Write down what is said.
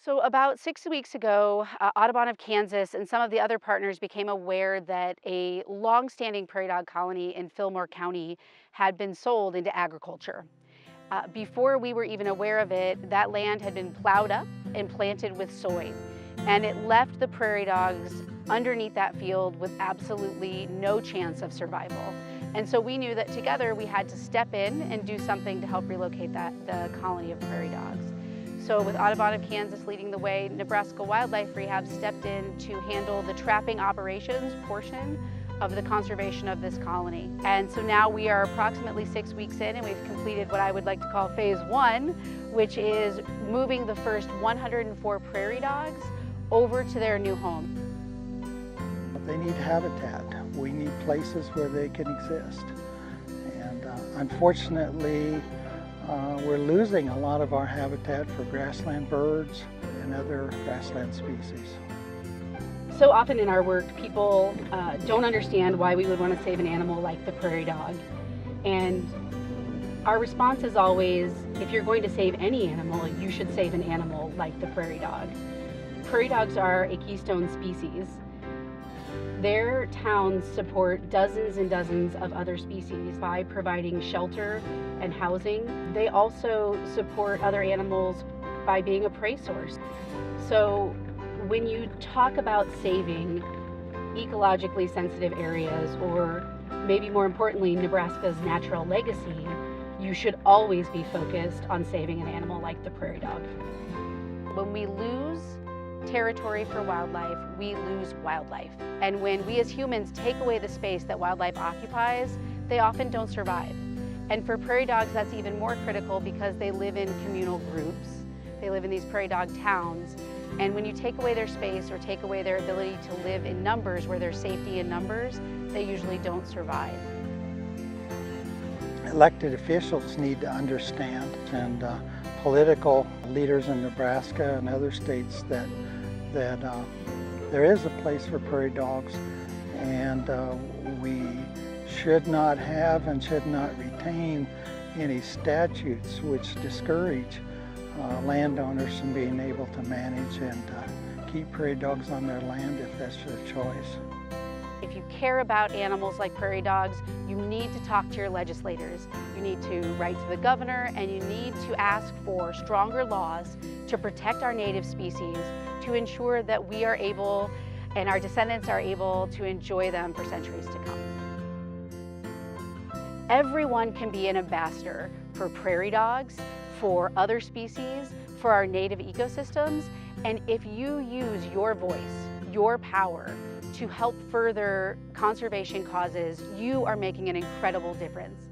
So, about 6 weeks ago, Audubon of Kansas and some of the other partners became aware that a long-standing prairie dog colony in Fillmore County had been sold into agriculture. Before we were even aware of it, that land had been plowed up and planted with soy, and it left the prairie dogs underneath that field with absolutely no chance of survival. And so we knew that together we had to step in and do something to help relocate the colony of prairie dogs. So with Audubon of Kansas leading the way, Nebraska Wildlife Rehab stepped in to handle the trapping operations portion of the conservation of this colony. And so now we are approximately 6 weeks in, and we've completed what I would like to call phase one, which is moving the first 104 prairie dogs over to their new home. They need habitat. We need places where they can exist. And unfortunately, we're losing a lot of our habitat for grassland birds and other grassland species. So often in our work, people don't understand why we would want to save an animal like the prairie dog. And our response is always, if you're going to save any animal, you should save an animal like the prairie dog. Prairie dogs are a keystone species. Their towns support dozens and dozens of other species by providing shelter and housing. They also support other animals by being a prey source. So when you talk about saving ecologically sensitive areas, or maybe more importantly, Nebraska's natural legacy, you should always be focused on saving an animal like the prairie dog. When we lose territory for wildlife, we lose wildlife. And when we as humans take away the space that wildlife occupies, they often don't survive. And for prairie dogs, that's even more critical because they live in communal groups. They live in these prairie dog towns. And when you take away their space or take away their ability to live in numbers where there's safety in numbers, they usually don't survive. Elected officials need to understand, and political leaders in Nebraska and other states, that there is a place for prairie dogs, and we should not have and should not retain any statutes which discourage landowners from being able to manage and keep prairie dogs on their land if that's their choice. If you care about animals like prairie dogs, you need to talk to your legislators. You need to write to the governor, and you need to ask for stronger laws to protect our native species, to ensure that we are able and our descendants are able to enjoy them for centuries to come. Everyone can be an ambassador for prairie dogs, for other species, for our native ecosystems, and if you use your voice, your power, to help further conservation causes, you are making an incredible difference.